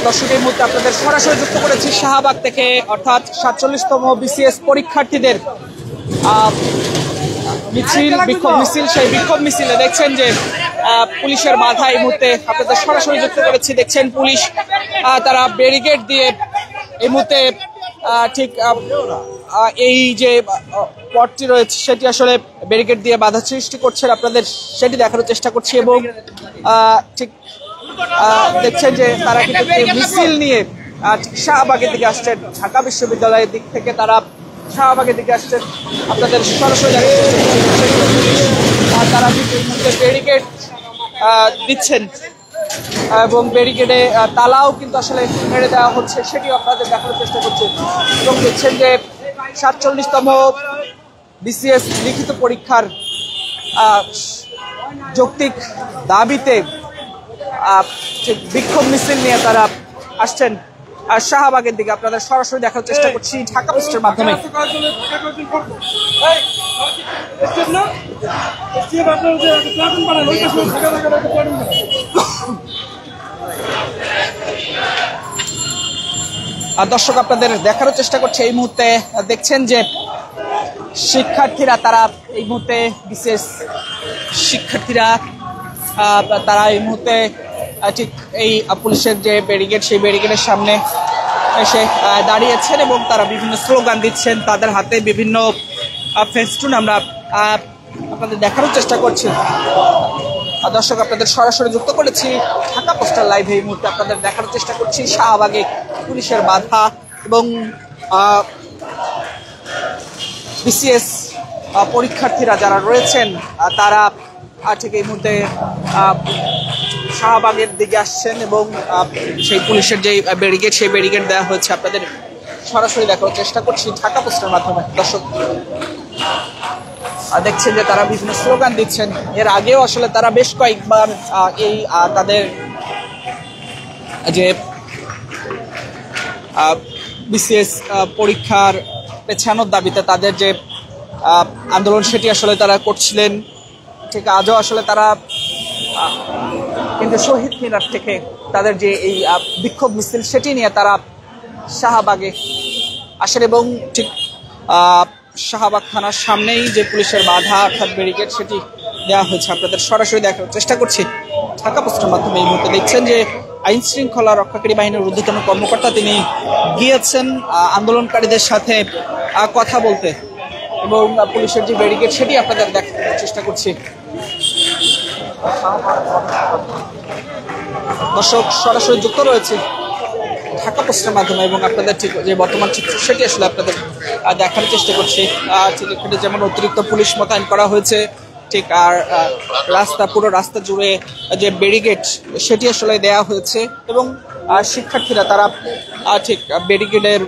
দর্শক এই মুহূর্তে আপনাদের সরাসরি যুক্ত করেছি শাহবাগ থেকে, অর্থাৎ 47তম বিসিএস পরীক্ষার্থীদের মিছিল, বিক্ষোভ মিছিল। সেই বিক্ষোভ মিছিলে দেখছেন যে পুলিশের বাধা এই মুহূর্তে আপনাদের সরাসরি যুক্ত করেছি। দেখছেন পুলিশ তারা ব্যারিকেড দিয়ে এই মুহূর্তে ঠিক এই যে পথটি রয়েছে সেটি আসলে ব্যারিকেড দিয়ে বাধা সৃষ্টি করছেন, আপনাদের সেটি দেখানোর চেষ্টা করছি। এবং ঠিক দেখছেন যে তারা কিন্তু মিছিল নিয়ে শাহবাগের দিকে আসছেন, ঢাকা বিশ্ববিদ্যালয়ের দিক থেকে তারা শাহবাগের দিকে আসছেন। আপনাদের সরাসরি তারা কিন্তু এই মুহূর্তে ব্যারিকেড দিচ্ছেন এবং ব্যারিকেডে তালাও কিন্তু আসলে মেরে দেওয়া হচ্ছে, সেটিও আপনাদের দেখানোর চেষ্টা করছে। এবং দেখছেন যে 47তম বিসিএস লিখিত পরীক্ষার যৌক্তিক দাবিতে বিক্ষোভ মিছিল নিয়ে তারা আসছেন শাহবাগের দিকে। আপনাদের সরাসরি দেখার চেষ্টা করছি ঢাকা পোস্টের মাধ্যমে। দর্শক আপনাদের দেখানোর চেষ্টা করছে এই মুহূর্তে দেখছেন যে শিক্ষার্থীরা তারা এই মুহূর্তে বিশেষ শিক্ষার্থীরা তারা এই মুহূর্তে ঠিক এই পুলিশের যে ব্যারিকেড সেই ব্যারিকেডের সামনে এসে দাঁড়িয়েছেন এবং তারা বিভিন্ন স্লোগান দিচ্ছেন, তাদের হাতে বিভিন্ন ফেস্টুন আমরা আপনাদের দেখানোর চেষ্টা করছি। দর্শক আপনাদের সরাসরি যুক্ত করেছি ঢাকা পোস্টাল লাইভে। এই মুহূর্তে আপনাদের দেখানোর চেষ্টা করছি শাহবাগে পুলিশের বাধা এবং বিসিএস পরীক্ষার্থীরা যারা রয়েছেন তারা ঠিক এই মুহূর্তে শাহবাগের দিকে আসছেন এবং সেই পুলিশের যে ব্যারিকেড সেই ব্যারিকেড দেওয়া হয়েছে, আপনাদের সরাসরি দেখানোর চেষ্টা করছি ঢাকা পোস্টের মাধ্যমে। দর্শক দেখছেন যে তারা বিভিন্ন স্লোগান দিচ্ছেন। এর আগেও আসলে তারা বেশ কয়েকবার এই তাদের যে বিসিএস পরীক্ষার পেছানোর দাবিতে তাদের যে আন্দোলন সেটি আসলে তারা করছিলেন। ঠিক আজও আসলে তারা কিন্তু শহীদ মিনার থেকে তাদের যে এই বিক্ষোভ মিছিল সেটি নিয়ে তারা শাহবাগে আসেন এবং ঠিক শাহবাগ থানার সামনেই যে পুলিশের বাধা অর্থাৎ ব্যারিকেড সেটি দেওয়া হয়েছে, আপনাদের সরাসরি দেখার চেষ্টা করছি ঢাকা পোস্টের মাধ্যমে। এই মুহূর্তে দেখছেন যে আইন শৃঙ্খলা রক্ষাকারী বাহিনীর ঊর্ধ্বতন কর্মকর্তা তিনি গিয়েছেন আন্দোলনকারীদের সাথে কথা বলতে এবং পুলিশের যে ব্যারিকেড সেটি আপনাদের দেখার চেষ্টা করছি। দর্শক সরাসরি যুক্ত রয়েছে ঢাকা পোস্টের মাধ্যমে এবং আপনাদের ঠিক যে বর্তমান চিত্র সেটি আসলে আপনাদের দেখার চেষ্টা করছি। ঠিক এখানে যেমন অতিরিক্ত পুলিশ মোতায়েন করা হয়েছে, ঠিক আর পুরো রাস্তা জুড়ে যে ব্যারিকেড সেটি আসলে দেয়া হয়েছে এবং শিক্ষার্থীরা তারা ঠিক ব্যারিকেডের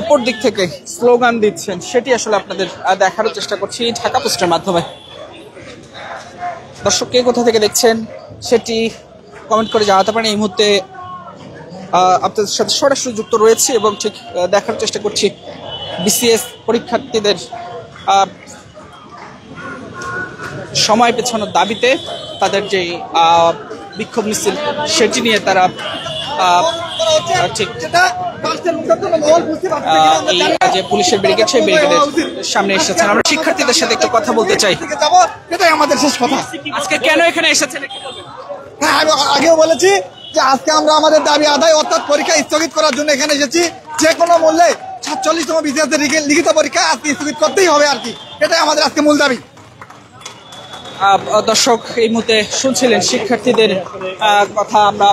অপর দিক থেকে স্লোগান দিচ্ছেন, সেটি আসলে আপনাদের দেখার চেষ্টা করছি ঢাকা পোস্টের মাধ্যমে। দর্শক কে কোথা থেকে দেখছেন সেটি কমেন্ট করে জানাতে পারেন। এই মুহূর্তে আপনাদের সাথে সরাসরি যুক্ত রয়েছে এবং ঠিক দেখার চেষ্টা করছি বিসিএস পরীক্ষার্থীদের সময় পেছানোর দাবিতে তাদের যে বিক্ষোভ মিছিল সেটি নিয়ে তারা ঠিক এই যে পুলিশের ব্যারিকেড সেই ব্যারিকেডের সামনে এসেছেন। আমরা শিক্ষার্থীদের সাথে একটু কথা বলতে চাই। এটাই আমাদের শেষ কথা। আজকে কেন এখানে এসেছেন? হ্যাঁ, আমি আগেও বলেছি যে আজকে আমরা আমাদের দাবি আদায় অর্থাৎ পরীক্ষা স্থগিত করার জন্য এখানে এসেছি। যে কোনো মূল্যে 47তম বিসিএস লিখিত পরীক্ষা আজকে স্থগিত করতেই হবে আর কি, এটাই আমাদের আজকে মূল দাবি। দর্শক এই মুহূর্তে শুনছিলেন শিক্ষার্থীদের কথা। আমরা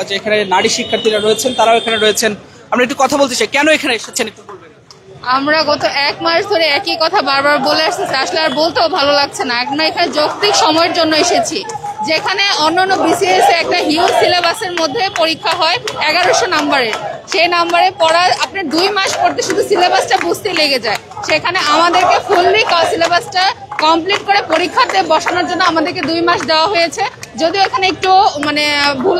যে এখানে নারী শিক্ষার্থীরা রয়েছেন তারাও এখানে রয়েছেন, আমরা একটু কথা বলতে চাই। কেন এখানে এসেছেন একটু বলবেন? আমরা গত 1 মাস ধরে একই কথা বারবার বলে আসতেছি, আসলে আর বলতেও ভালো লাগছে না। আমরা এখানে যৌক্তিক সময়ের জন্য এসেছি, যেখানে অন্যান্য বিসিএস একটা হিউজ সিলেবাসের মধ্যে পরীক্ষা হয় 1100 নাম্বারের। সেই নাম্বারে পড়া আপনার 2 মাস পড়তে শুধু সিলেবাসটা বুঝতে লেগে যায়। সেখানে আমাদেরকে ফুললি সিলেবাসটা কমপ্লিট করে পরীক্ষাতে বসানোর জন্য আমাদেরকে 2 মাস দেওয়া হয়েছে। যদিও এখানে একটু ভুল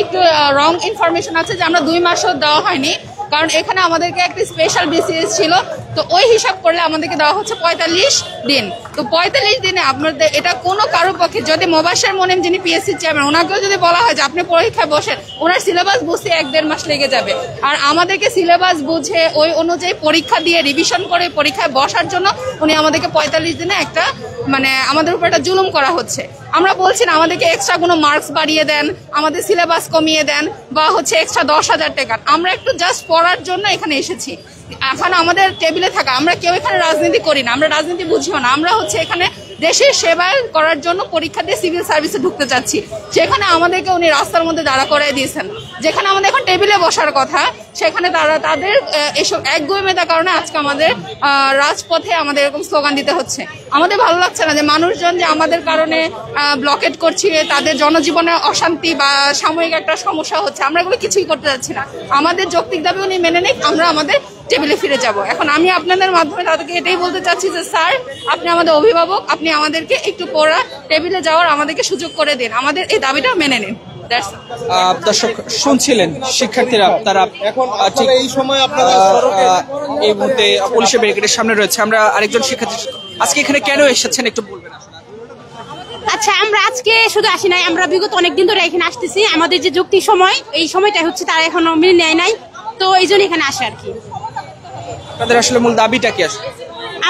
একটু রং ইনফরমেশন আছে যে আমরা 2 মাসও দেওয়া হয়নি, কারণ এখানে আমাদেরকে একটি স্পেশাল বিসিএস ছিল তো ওই হিসাব করলে আমাদেরকে দেওয়া হচ্ছে 45 দিন। তো 45 দিনে আপনাদের এটা কোনো কারোর পক্ষে, যদি মোবাশ্বের মোনেম যিনি পিএসসি চেয়ারম্যান, ওনাকেও যদি বলা হয় যে আপনি পরীক্ষায় বসেন, ওনার সিলেবাস বুঝতে 1-1.5 মাস লেগে যাবে। আর আমাদেরকে সিলেবাস বুঝে ওই অনুযায়ী পরীক্ষা দিয়ে রিভিশন করে পরীক্ষায় বসার জন্য উনি আমাদেরকে 45 দিনে একটা মানে আমাদের উপর একটা জুলুম করা হচ্ছে। আমরা বলছি না আমাদেরকে এক্সট্রা কোনো মার্কস বাড়িয়ে দেন, আমাদের সিলেবাস কমিয়ে দেন, বা হচ্ছে এক্সট্রা 10,000 টাকা। আমরা একটু জাস্ট পড়ার জন্য এখানে এসেছি। এখন আমাদের টেবিলে থাকা, আমরা কেউ এখানে রাজনীতি করি না, আমরা রাজনীতি বুঝিও না, আমরা হচ্ছে এখানে দেশের সেবা করার জন্য পরীক্ষা দিয়ে সিভিল সার্ভিসে ঢুকতে চাচ্ছি। সেখানে আমাদেরকে উনি রাস্তার মধ্যে দাঁড়া করাই দিয়েছেন। যেখানে আমাদের এখন টেবিলে বসার কথা, সেখানে তারা তাদের এসব একগুঁয়েমিতার কারণে আজকে আমাদের রাজপথে আমাদের এরকম স্লোগান দিতে হচ্ছে। আমাদের ভালো লাগছে না যে মানুষজন যে আমাদের কারণে ব্লকেট করছে, তাদের জনজীবনে অশান্তি বা সাময়িক একটা সমস্যা হচ্ছে, আমরা এগুলো কিছুই করতে যাচ্ছি না। আমাদের যৌক্তিক দাবি উনি মেনে নিক, আমরা আমাদের টেবিলে ফিরে যাব। এখন আমি আপনাদের মাধ্যমে তাদেরকে এটাই বলতে চাচ্ছি যে স্যার, আপনি আমাদের অভিভাবক, আপনি আমাদেরকে একটু পড়া টেবিলে যাওয়ার আমাদেরকে সুযোগ করে দিন, আমাদের এই দাবিটা মেনে নিন। দর্শক শুনছিলেন শিক্ষার্থীরা, তারা এখন এই সময় আপনাদের এই মুহূর্তে পুলিশের ব্যারিকেডের সামনে রয়েছে। আমরা আরেকজন শিক্ষার্থী, আজকে এখানে কেন এসেছেন একটু বলবেন? আচ্ছা, আমরা আজকে শুধু আসি নাই, আমরা বিগত অনেকদিন ধরে এখানে আসতেছি। আমাদের যে যুক্তি সময়, এই সময়টা হচ্ছে তারা এখনো মেনে নেয় নাই, তো এই জন্য এখানে আসে আর কি। আপনাদের আসলে মূল দাবিটা কি আসলে?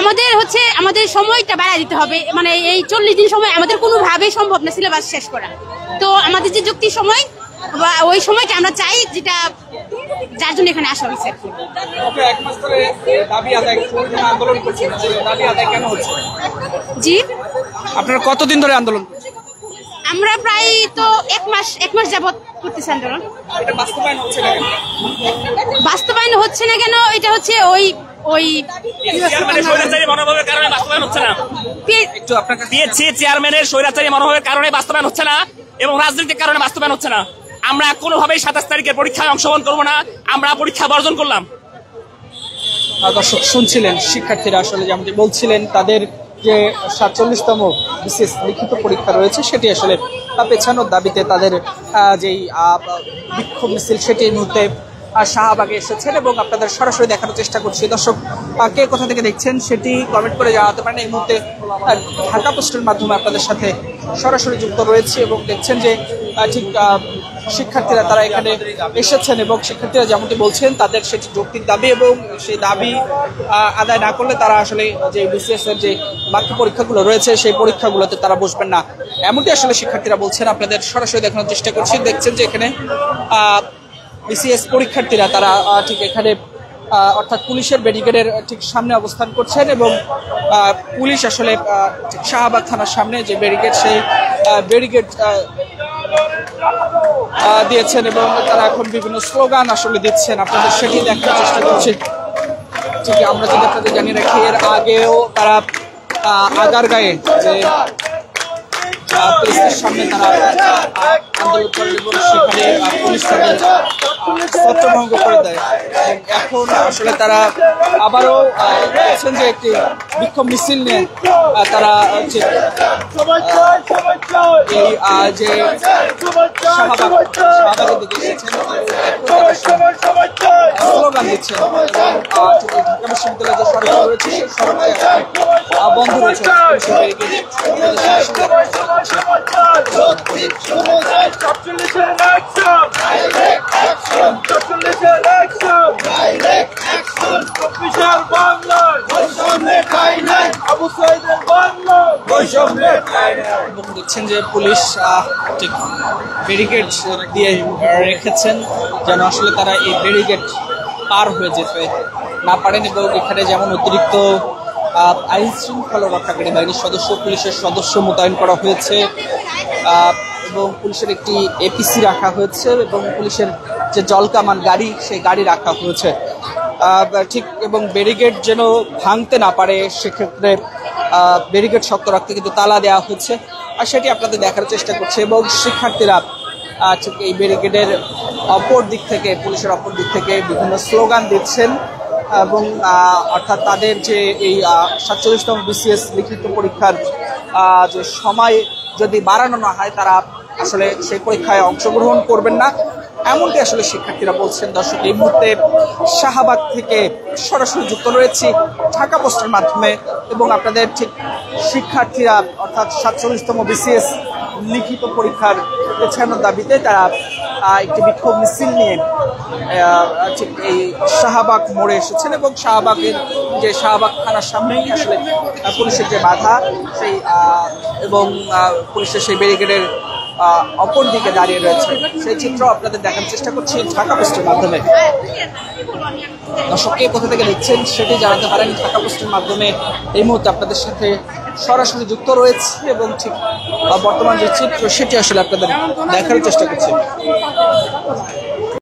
আমাদের হচ্ছে আমাদের সময়টা বাড়ায় দিতে হবে, মানে এই 40 দিন সময় আমাদের কোনোভাবেই সম্ভব না সিলেবাস শেষ করা। তো আমাদের যে যুক্তি সময় বা ওই সময়টা আমরা চাই, যেটা যার জন্য এখানে আসা হয়েছে। জি, আপনারা কতদিন ধরে আন্দোলন করছেন? আমরা প্রায় তো এক মাস যাবত করতেছি আন্দোলন। বাস্তবায়ন হচ্ছে না কেন? এটা হচ্ছে ওই চেয়ারম্যানের স্বৈরাচারী মনোভাবের কারণে বাস্তবায়ন হচ্ছে না। পিএসসি চেয়ারম্যানের স্বৈরাচারী মনোভাবের কারণে বাস্তবায়ন হচ্ছে না, এবং রাজনৈতিক কারণে বাস্তবায়ন হচ্ছে না। আমরা কোনোভাবেই 27 তারিখের পরীক্ষায় অংশগ্রহণ করবো না, আমরা পরীক্ষা বর্জন করলাম। দর্শক শুনছিলেন শিক্ষার্থীরা আসলে যেমনটি বলছিলেন, তাদের যে 47তম বিশেষ লিখিত পরীক্ষা রয়েছে সেটি আসলে পেছানোর দাবিতে তাদের যেই বিক্ষোভ মিছিল সেটি এই মুহূর্তে শাহবাগে এসেছেন, এবং আপনাদের সরাসরি দেখানোর চেষ্টা করছি। দর্শক কে কোথা থেকে দেখছেন সেটি কমেন্ট করে জানাতে পারেন। এই মুহূর্তে ঢাকা পোস্টের মাধ্যমে আপনাদের সাথে সরাসরি যুক্ত রয়েছে, এবং দেখছেন যে ঠিক শিক্ষার্থীরা তারা এখানে এসেছেন, এবং শিক্ষার্থীরা যেমনটি বলছেন তাদের সেটি যৌক্তিক দাবি, এবং সেই দাবি আদায় না করলে তারা আসলে যে বিসিএস এর যে বাকি পরীক্ষাগুলো রয়েছে সেই পরীক্ষাগুলোতে তারা বসবেন না, এমনটি আসলে শিক্ষার্থীরা বলছেন। আপনাদের সরাসরি দেখানোর চেষ্টা করছি। দেখছেন যে এখানে বিসিএস পরীক্ষার্থীরা তারা ঠিক এখানে অর্থাৎ পুলিশের ব্যারিকেডের ঠিক সামনে অবস্থান করছেন, এবং পুলিশ আসলে ঠিক শাহবাগ থানার সামনে যে ব্যারিকেড সেই ব্যারিকেড দিয়েছেন, এবং তারা এখন বিভিন্ন স্লোগান আসলে দিচ্ছেন। আপনাদের সেটি দেখার চেষ্টা করছি। ঠিক আমরা যদি আপনাদের জানিয়ে রাখি, এর আগেও তারা আগারগাঁয়ে যে পুলিশের সামনে তারা আন্দোলন করেন, এবং সেখানে পুলিশ তাদের ছত্রভঙ্গ করে দেয়। এখন আসলে তারা আবারও বলছেন যে একটি বিক্ষোভ মিছিল নিয়ে তারা হচ্ছে এই যে শাহবাগের দিকে এসেছেন, স্লোগান দিচ্ছেন। ঢাকা বিশ্ববিদ্যালয়ের যে সড়ক রয়েছে সেই সড়কে বন্ধ রয়েছে। দেখছেন যে পুলিশ ঠিক ব্যারিকেড দিয়ে রেখেছেন যেন আসলে তারা এই ব্যারিকেড পার হয়ে যেতে না পারেন, এবং এখানে যেমন অতিরিক্ত আইন শৃঙ্খলা রক্ষাকারী বাহিনীর সদস্য, পুলিশের সদস্য মোতায়েন করা হয়েছে, এবং পুলিশের একটি এপিসি রাখা হয়েছে, এবং পুলিশের যে জলকামান গাড়ি সেই গাড়ি রাখা হয়েছে ঠিক, এবং ব্যারিকেড যেন ভাঙতে না পারে সেক্ষেত্রে ব্যারিকেড শক্ত রাখতে কিন্তু তালা দেওয়া হয়েছে, আর সেটি আপনাদের দেখার চেষ্টা করছে। এবং শিক্ষার্থীরা ঠিক এই ব্যারিকেডের অপর দিক থেকে, পুলিশের অপর দিক থেকে বিভিন্ন স্লোগান দিচ্ছেন, এবং অর্থাৎ তাদের যে এই 47তম বিসিএস লিখিত পরীক্ষার যে সময় যদি বাড়ানো না হয় তারা আসলে সেই পরীক্ষায় অংশগ্রহণ করবেন না, এমনটি আসলে শিক্ষার্থীরা বলছেন। দর্শক, এই মুহূর্তে শাহবাগ থেকে সরাসরি যুক্ত রয়েছি ঢাকা পোস্টের মাধ্যমে, এবং আপনাদের ঠিক শিক্ষার্থীরা অর্থাৎ 47তম BCS লিখিত পরীক্ষার পেছানোর দাবিতে তারা একটি বিক্ষোভ মিছিল নিয়ে ঠিক এই শাহবাগ মোড়ে এসেছেন, এবং শাহবাগের যে শাহবাগ থানার সামনেই আসলে পুলিশের যে বাধা সেই এবং পুলিশের সেই ব্যারিকেডের অপর দিকে দাঁড়িয়ে রয়েছে সেই চিত্র আপনাদের দেখার চেষ্টা করছি ঢাকা পোস্টের মাধ্যমে। দর্শক, কে কোথা থেকে দেখছেন সেটি জানাতে পারেন ঢাকা পোস্টের মাধ্যমে। এই মুহূর্তে আপনাদের সাথে সরাসরি যুক্ত রয়েছে এবং ঠিক বর্তমান যে চিত্র সেটি আসলে আপনাদের দেখার চেষ্টা করছি।